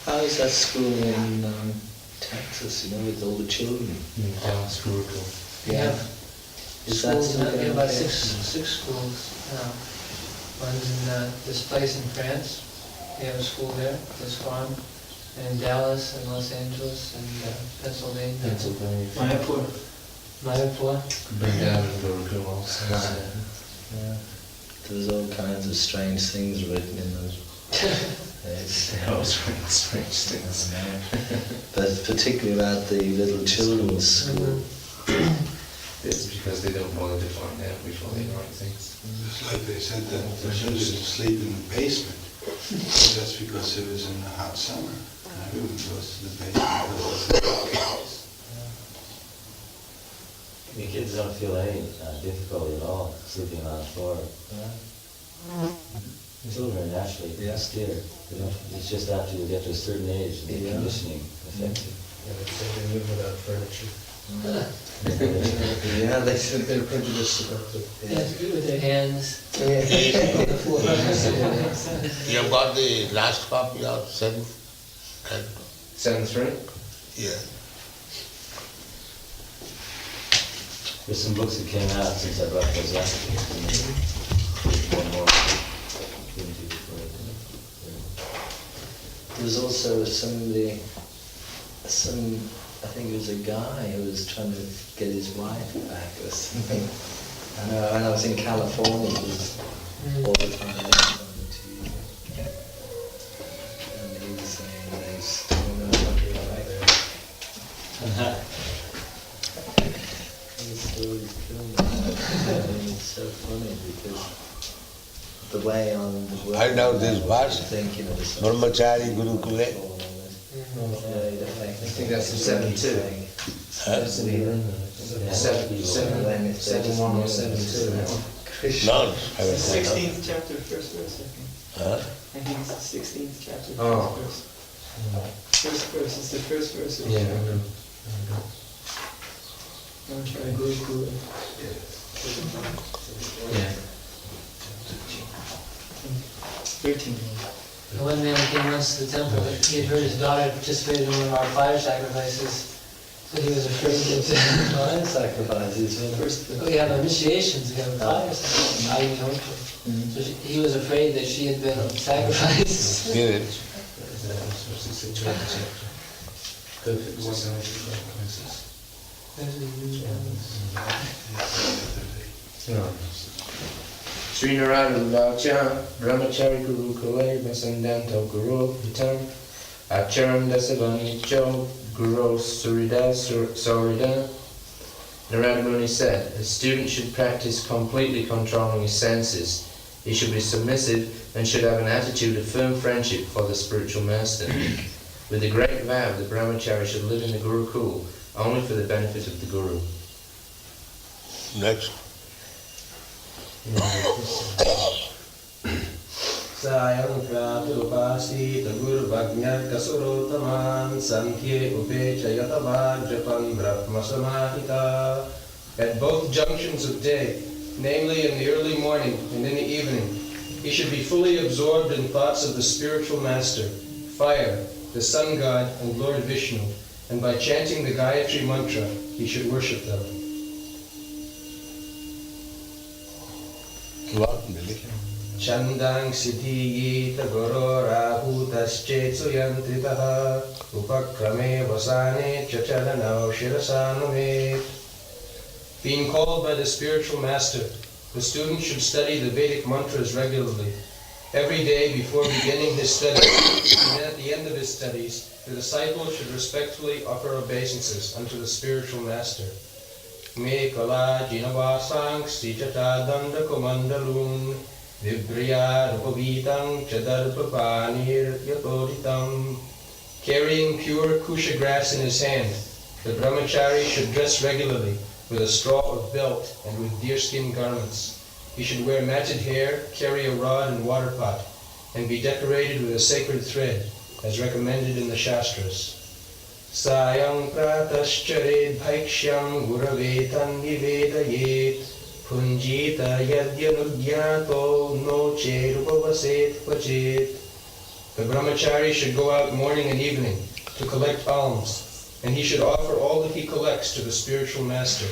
How is that school in Texas, with all the children? Dallas Gurukul. Yeah. Is that still going about okay? six schools now. One's in this place in France. They have a school there, this farm. And Dallas and Los Angeles and Pennsylvania. Mayapur. Bring down Gurukul also. Yeah. There's all kinds of strange things written in those. They always write strange things. But particularly about the little children's school. It's because they don't bother to find out before they write things. It's like they said that the children sleep in the basement. But that's because it was in the hot summer. And everyone goes to the basement. The kids don't feel any difficulty at all sleeping on the floor. Children are naturally scared. It's just after you get to a certain age, the conditioning affects you. Yeah, they say they live without furniture. Yeah, they said They're prejudiced about it. With their hands. You have got the last copy of 7th? 7th, right? Yeah. There's some books that came out since I brought those up. One more. There's also I think it was a guy who was trying to get his wife back or something. I know, when I was in California, it was all the time on the TV. And he was saying they still know what they like. These stories kill me. I mean, it's so funny because the way on the world... I know this verse, Brahmachari Gurukule. I think that's in 7-2. That's in the 7-1 or 7-2. No, 16th chapter, first verse, I think. Huh? I think it's the 16th chapter, Oh. first verse. First verse, it's the first verse of Yeah. Gurukul. Yeah. 13. One man came once to the temple. He had heard his daughter participated in one of our fire sacrifices, so he was afraid that. Fire sacrifices, We have initiations. We have fire sacrifices. So he was afraid that she had been sacrificed. Good. Sri Narada Vacha Brahmachari Gurukule Vasandanto Guru Hitam Acharam Dasavanicho Guru Surida Saurida. Narada Muni said, a student should practice completely controlling his senses. He should be submissive and should have an attitude of firm friendship for the spiritual master. With the great vow, the Brahmachari should live in the Gurukul only for the benefit of the Guru. Next. Sayang Pratupasi Tagur Bhagnyat Kasurotaman Sankhye Upecha Yatavan Japan Brahma Samahita. At both junctions of day, namely in the early morning and in the evening, he should be fully absorbed in thoughts of the spiritual master, fire, the sun god, and Lord Vishnu, and by chanting the Gayatri mantra, he should worship them. What, Billy? Chandang siddhi yita goro rahutaschetsu yantritaha upakrame vasane chachalanao shirasaname. Being called by the spiritual master, the student should study the Vedic mantras regularly. Every day before beginning his studies, and then at the end of his studies, the disciple should respectfully offer obeisances unto the spiritual master. Me kala jinavasang sijata danda komandalun vibriya rupavitang chadarpapanir yatoditam. Carrying pure kusha grass in his hand, the brahmachari should dress regularly with a straw of belt and with deerskin garments. He should wear matted hair, carry a rod and water pot, and be decorated with a sacred thread, as recommended in the Shastras. Sayang prataschared bhaikshyam guravetan nivedayet punjita yadyanudyato no cherupavaset kvachit. The brahmachari should go out morning and evening to collect alms, and he should offer all that he collects to the spiritual master.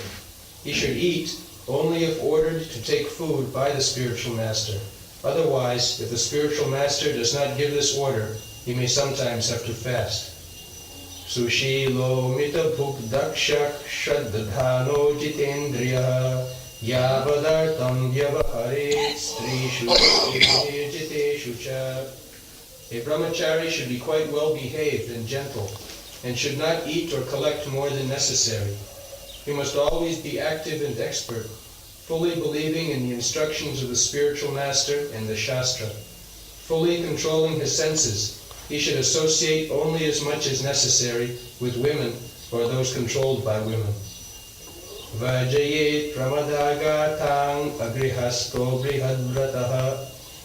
He should eat only if ordered to take food by the spiritual master. Otherwise, if the spiritual master does not give this order, he may sometimes have to fast. Sushilo mita bhuk dakshak shaddhano jitendriya yavadartam vyavaharet strishu jiteshu cha. A brahmachari should be quite well behaved and gentle, and should not eat or collect more than necessary. He must always be active and expert, fully believing in the instructions of the spiritual master and the Shastra. Fully controlling his senses, he should associate only as much as necessary with women or those controlled by women. Vajayet pramadagatang agrihasto brihadvrataha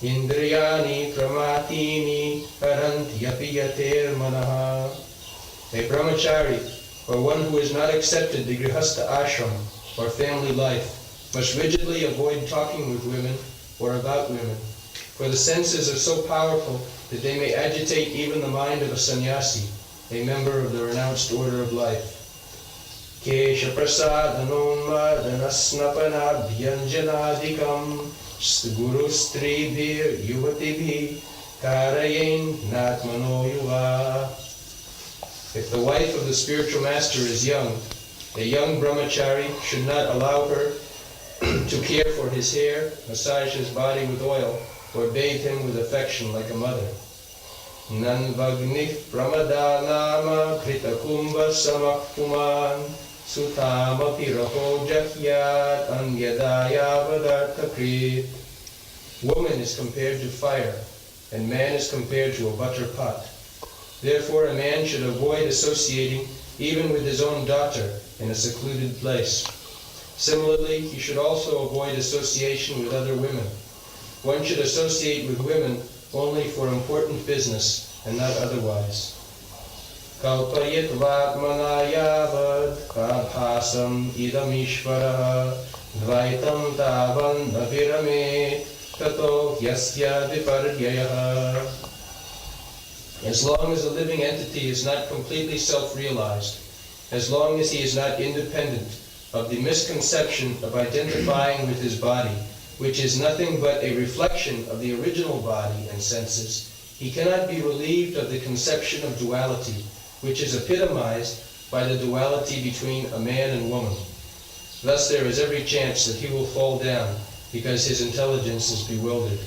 indriyani pramatini karantyapiyater manaha. A brahmachari, or one who has not accepted the grihastha ashram or family life, must rigidly avoid talking with women or about women, for the senses are so powerful that they may agitate even the mind of a sannyasi, a member of the renounced order of life. Kesha prasadanonmadanasnapanabhyanjanadikam guru stribhir yuvatibhi karayen natmano yuva. If the wife of the spiritual master is young, a young brahmachari should not allow her to care for his hair, massage his body with oil, or bathe him with affection like a mother. Nanvagnif pramadanama kritakumbha samakuman sutama piraho jahyat anyadaya vadartakrit. Woman is compared to fire, and man is compared to a butter pot. Therefore a man should avoid associating even with his own daughter in a secluded place. Similarly, he should also avoid association with other women. One should associate with women only for important business and not otherwise. Kalpayit vatmana yavad kabhasam idam ishvaraha dvaitam tavan navirame tato yasya viparyayaha. As long as a living entity is not completely self-realized, as long as he is not independent of the misconception of identifying with his body, which is nothing but a reflection of the original body and senses, he cannot be relieved of the conception of duality, which is epitomized by the duality between a man and woman. Thus there is every chance that he will fall down because his intelligence is bewildered.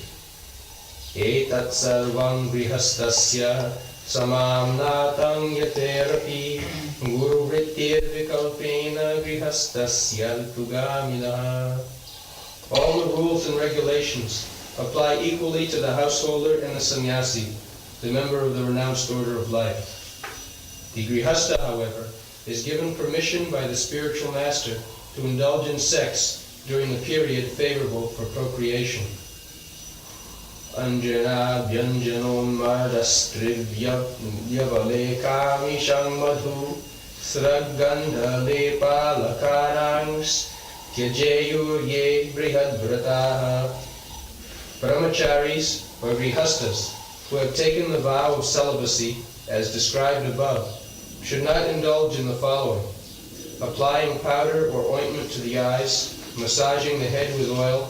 Etat sarvam grihastasya samamnatam yaterapi guru vrittir vikalpena grihastasya tugamina. All the rules and regulations apply equally to the householder and the sannyasi, the member of the renounced order of life. The grihastha, however, is given permission by the spiritual master to indulge in sex during the period favorable for procreation. Anjana vyanjanom madastrivyavaлекamisham madhu sragandha lepa lakarangs tyajeyur ye brihadvrataha. Brahmacharis or grihasthas who have taken the vow of celibacy as described above should not indulge in the following: applying powder or ointment to the eyes, massaging the head with oil,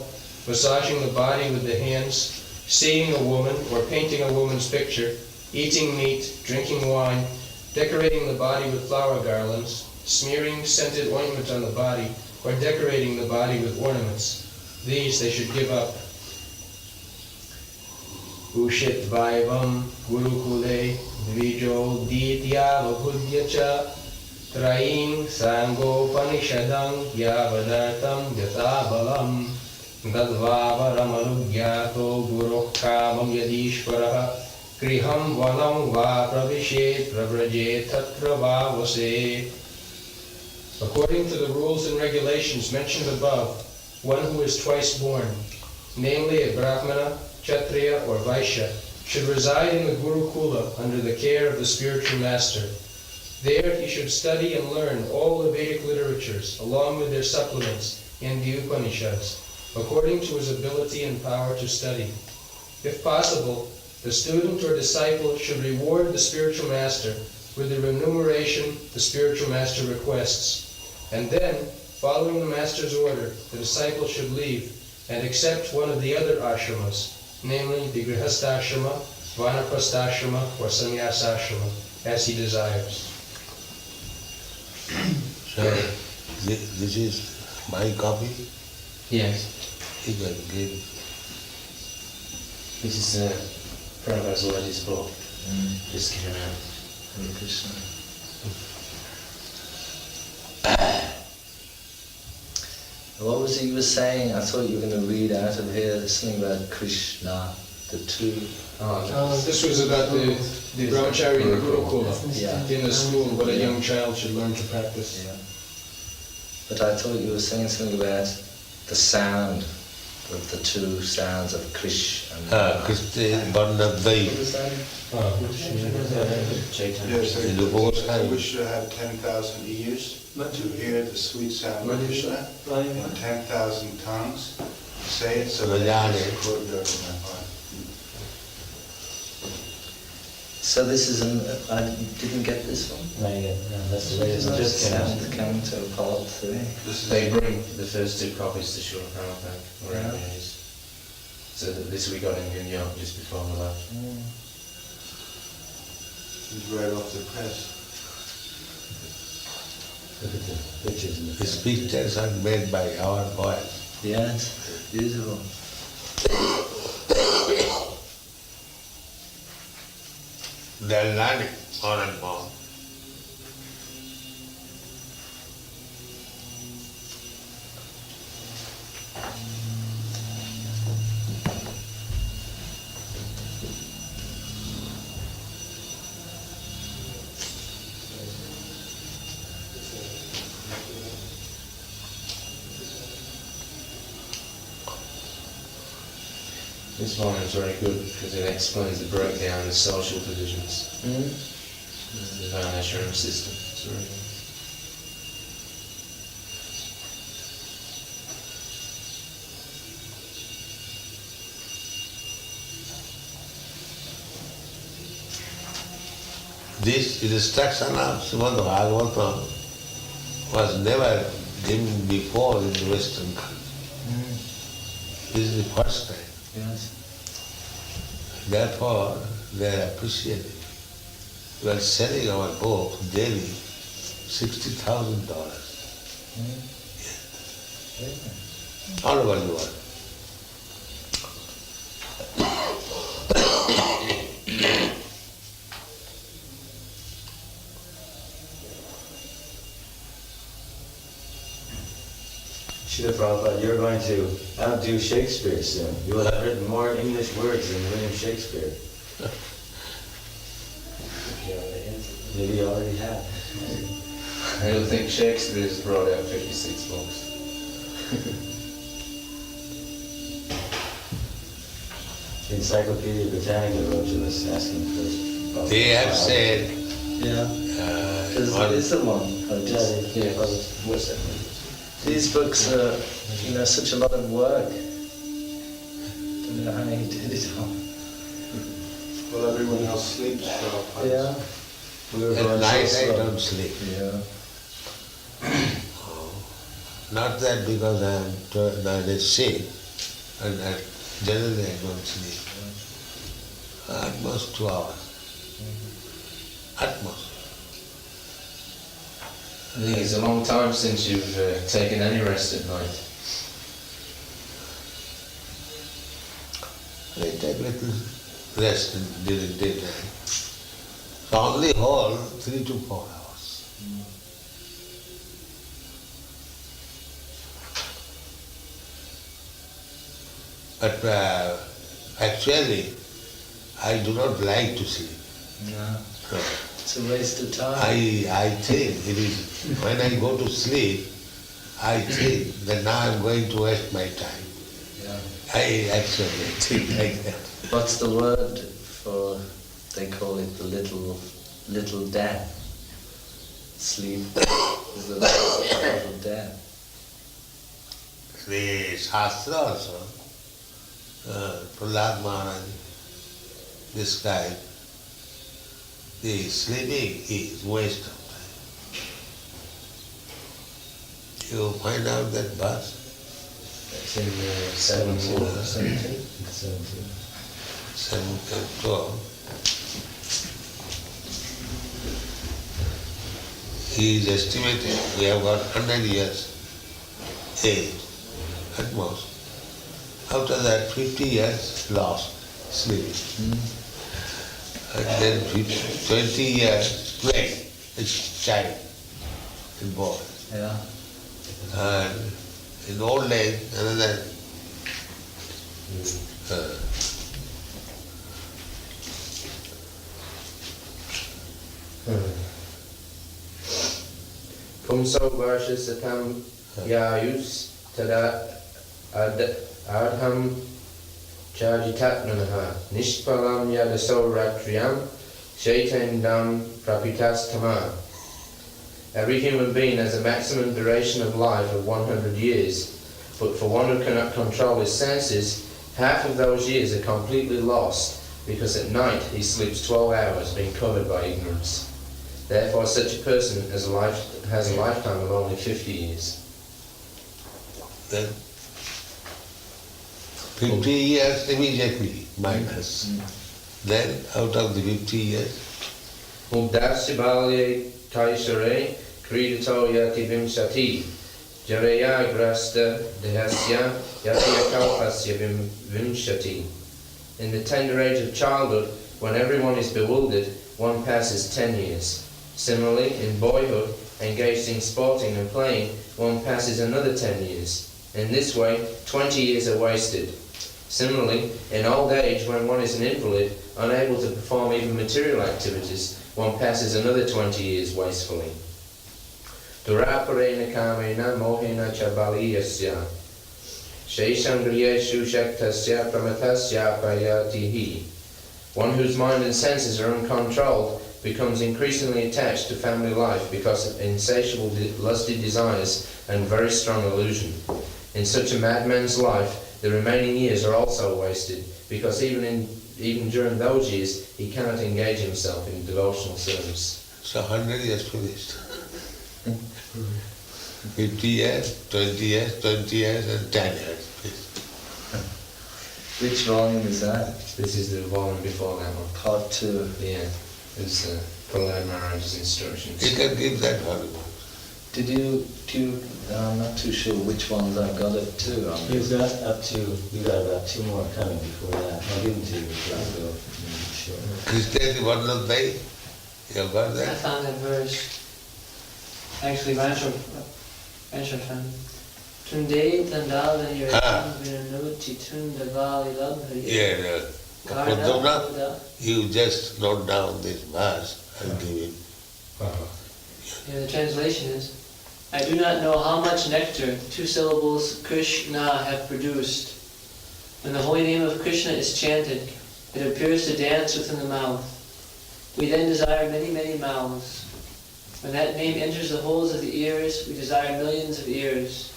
massaging the body with the hands, seeing a woman or painting a woman's picture, eating meat, drinking wine, decorating the body with flower garlands, smearing scented ointment on the body, or decorating the body with ornaments. These they should give up. Ushit vaivam gurukule dvijo dityavabhudyacha traim sangopanishadam yavadartam yatabalam dadvavaramanugyyato gurukkamam yadishvaraha griham vanam va pravishet pravrajet tatra vavase. According to the rules and regulations mentioned above, one who is twice born, namely a Brahmana, Kshatriya, or Vaishya, should reside in the Gurukula under the care of the spiritual master. There he should study and learn all the Vedic literatures, along with their supplements and the Upanishads, according to his ability and power to study. If possible, The student or disciple should reward the spiritual master with the remuneration the spiritual master requests. And then, following the master's order, the disciple should leave and accept one of the other ashramas, namely the grihastha-ashrama, vanaprastha-ashrama, or sannyasa-ashrama, as he desires. So, this is my copy? Yes. You can give. This is Prabhupada's latest book. Just came out. Hare Krishna. What was it you were saying? I thought you were going to read out of here something about Krishna, the two. This was about the brahmachari in the Gurukul, Yeah. in the school, what a young child should learn to practice. Yeah. But I thought you were saying something about the sound of the two sounds of Krish and Krishna, Varnadvai. Yes, In the both I hands. wish to have 10,000 ears to hear the sweet sound of Krishna in 10,000 tongues. Say it so that I could go to my heart. So this is I didn't get this one. Not yet, no, that's the latest, it just came out. Sound Canto Part 3. This is They bring the first two copies to Srila Prabhupada, wherever he is. So this we got in New York just before we left. It's right off the press. Look at the pictures in the These pictures are made by our boys. Yes, beautiful. They are learning more and more. This one is very good because it explains the breakdown of the social divisions. The Varnashram system. It's very good. This instruction of Srimad Bhagavatam was never given before in the Western country. This is the first time. Yes. Therefore, they appreciate it. We are selling our book daily, $60,000. All over the world. Srila Prabhupada, you're going to outdo Shakespeare soon. You will have written more English words than William Shakespeare. Maybe you already have. I don't think Shakespeare's brought out 56 books. Encyclopedia Britannica wrote to us asking for. They have said, Yeah. There's the one. What's that? These books are, such a lot of work. Don't know how he did it all. Well, everyone else sleeps, so Yeah. We were at going night so I slow. don't sleep. Yeah. Not that because I am sick, and generally I don't sleep. At most 2 hours. At most. I think it's a long time since you've taken any rest at night. I take little rest during daytime. So only whole 3 to 4 hours. But actually, I do not like to sleep. No. No. It's a waste of time. I think it is, when I go to sleep, I think that now I'm going to waste my time. Yeah. I actually think like that. What's the word for, they call it the little death. Sleep is the little death. The Shastra also, Prahlad Maharaj, described the sleeping is waste of time. You find out that verse? It's in 17. 17. 12. He is estimated, we have got 100 years age at most. After that 50 years lost, sleep. And then 20 years play, a child, a boy. Yeah. And in old age, another Pumso varsha satam yayus tada adham chajitatmanaha nishpalam yadaso ratriyam shaitendam prapitastama. Every human being has a maximum duration of life of 100 years, but for one who cannot control his senses, half of those years are completely lost, because at night he sleeps 12 hours being covered by ignorance. Therefore such a person has a lifetime of only 50 years. then 50 years immediately minus. Then out of the 50 years, Mugdasya balye taishare kridato yati vimshati jareya grasta dehasya yati akalpasya vimshati. In the tender age of childhood, when everyone is bewildered, one passes 10 years. Similarly, in boyhood, engaged in sporting and playing, one passes another 10 years. In this way, 20 years are wasted. Similarly, in old age, when one is an invalid, unable to perform even material activities, one passes another 20 years wastefully. Duraparena kamena mohena chabaliyasya Shaishangriyeshu shaktasya pramatasya payatihi. One whose mind and senses are uncontrolled becomes increasingly attached to family life because of insatiable lusty desires and very strong illusion. In such a madman's life, the remaining years are also wasted, because even during those years, he cannot engage himself in devotional service. so 100 years finished. 50 years, 20 years, 20 years and 10 years. Which volume is that? This is the volume before that one. Part 2. Yeah, it's Prahlad Maharaj's instructions. You can give that volume. I'm not too sure which ones I've got it to. You got about 2 more coming before that. I'll give them to you before I go. Sure. Krishna Varnadai, you have got I that? found that verse. Actually, Rancho found. Tunde tandala yirtam vinanuti tundavali labhari. Yeah, Pradhamna, you just note down this verse and give him. Yeah, the translation is, I do not know how much nectar 2 syllables Krishna have produced. When the holy name of Krishna is chanted, it appears to dance within the mouth. We then desire many, many mouths. When that name enters the holes of the ears, we desire millions of ears.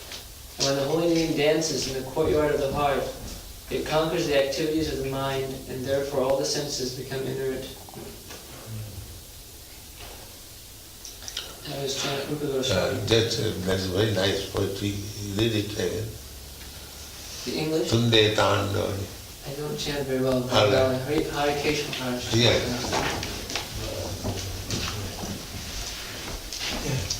And when the holy name dances in the courtyard of the heart, it conquers the activities of the mind, and therefore all the senses become inert. That was Rupa Goswami. That's very nice poetry. Read it again. The English? Tunde Tando. I don't chant very well. Okay. Hare Krishna Maharaj. Yeah.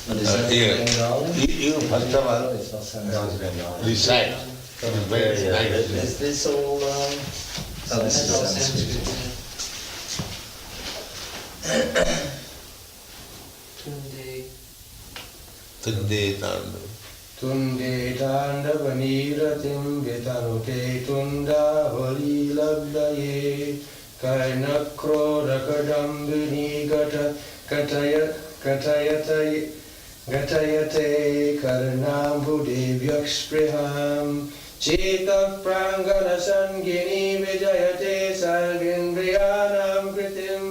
And is that Yeah. Bengali? You first of all It's not Sanskrit. recite. It's very nice. Is this all... Oh, this is That's all Sanskrit. Sanskrit. Tunde. Tunde Tando. Tunde tanda vaniratim vitanute tunda vali labdaye kainakro rakadambini gatayate karnambudevyakspriham chetak prangana sangini vijayate sarvindriyanam kritim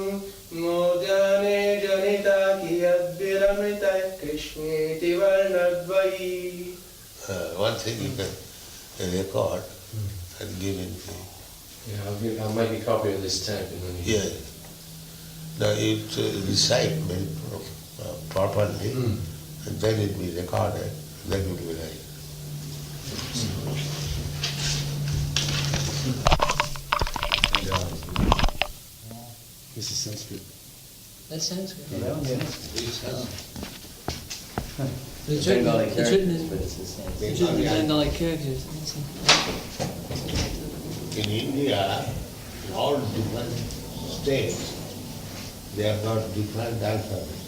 modane janita kiyadviramrita krishniti varnadvayi. One thing you can record and give him. Yeah, I'll make a copy of this tape and then you... Yeah. Now you recite very properly, and then it will be recorded, then it will be right. This is Sanskrit. That sounds good. It's It's written, Bengali it's written characters, in, but it's the same. it's written in Bengali characters. In India, in all different states, they have got different alphabets.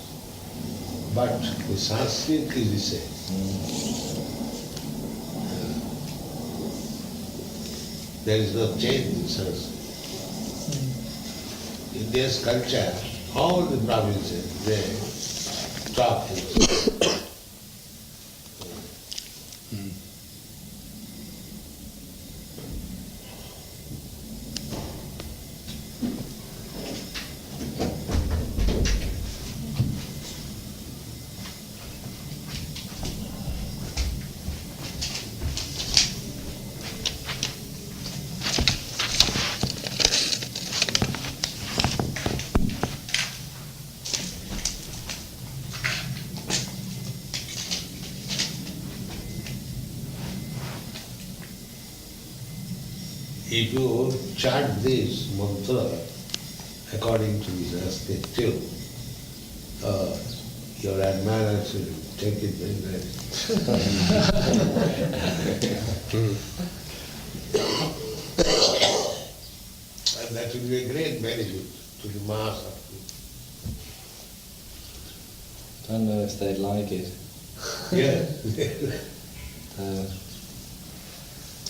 But the Sanskrit is the same. There is no change in Sanskrit. India's culture, all the provinces, they talk in Sanskrit. If you chant this mantra according to the Sanskrit tune, your admirers will take it very and that will be a great benefit to the mass of people. I don't know if they'd like it. Yeah.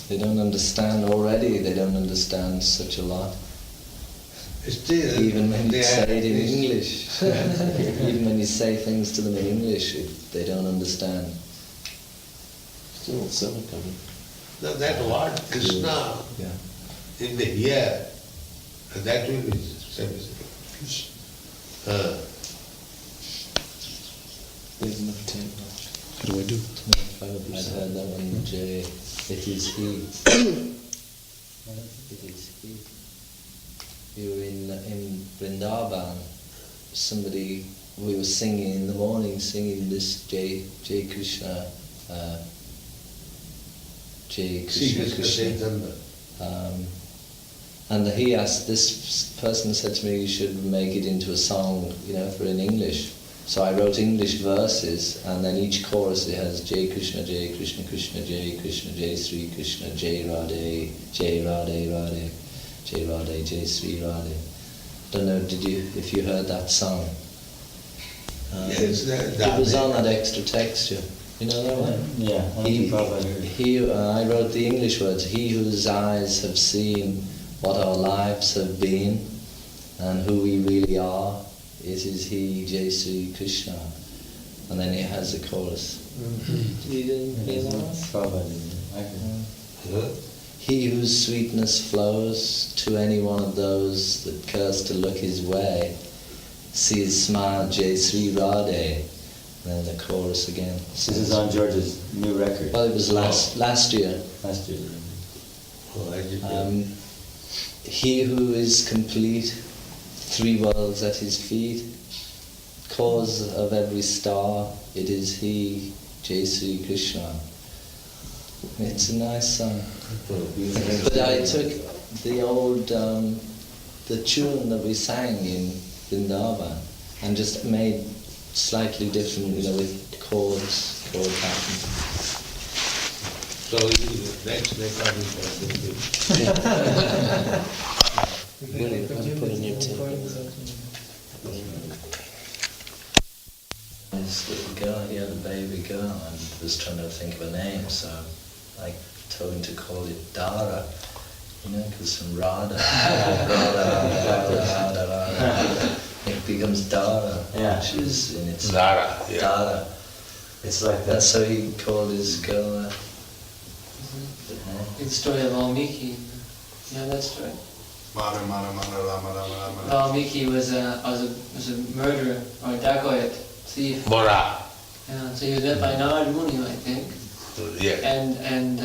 They don't understand already, they don't understand such a lot. Still, Even when you they say have it in this- English. Even when you say things to them in English, they don't understand. Still seven coming. Now that word Krishna Yeah. in the ear, that will be same. There's enough tape. How do I do? I'd heard that one, Jay. It is he. It is he. You were in Vrindavan, somebody, we were singing in the morning, singing this Jai Krishna, Jai Krishna Krishna. And he asked, this person said to me, you should make it into a song, for in English. So I wrote English verses, and then each chorus it has Jai Krishna, Krishna, Jai Sri Krishna, Jai Radhe, Radhe, Jai Radhe, Jai Sri Radhe. Don't know, if you heard that song? Yes, It was on that extra texture. You know that one? Yeah, I think Prabhupada heard it. I wrote the English words. He whose eyes have seen what our lives have been and who we really are, it is he, Jai Sri Krishna. And then it has a chorus. You didn't hear that one? Prabhupada did it. I heard it. He whose sweetness flows to any one of those that curse to look his way, see his smile, Jai Sri Radhe. And then the chorus again. This is on George's new record. Well, it was last year. Last year. Oh, I did He who is complete, three worlds at his feet, cause of every star, it is he, Jai Sri Krishna. It's a nice song. But I took the old, the tune that we sang in Vrindavan and just made slightly different, with chords, chord pattern. So next recording for Put a new tape. This little girl, he had a baby girl and was trying to think of a name, so I told him to call it Dara, because from Radha, Radha, it becomes Dara, Yeah. which is in its Dara, yeah. Dara. It's like And that. so he called his girl that. The story of Valmiki. Yeah, that's right. Mara, Mara, Mara, Rama, Rama, Rama. Valmiki was a murderer or a dacoit, thief. Mora. Yeah, so he was met by Narad Muni, I think. Yeah. And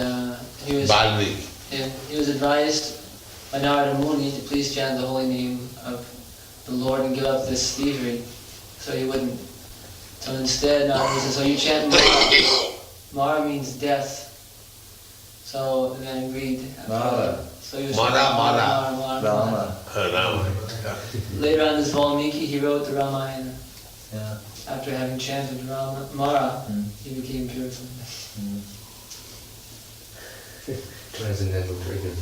he was Valmiki. yeah, he was advised by Narada Muni to please chant the holy name of the Lord and give up this thievery. So he wouldn't. So instead, Narada said, so you chant Mara. Mara means death. So then agreed. Mara. So he was Rama. Rama. Later on, this Valmiki, he wrote the Ramayana. Yeah. After having chanted Mara, Mm. he became purified. Transcendental triggers.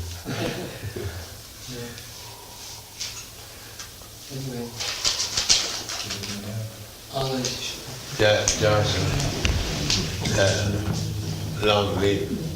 Anyway. Always. Johnson. Long live.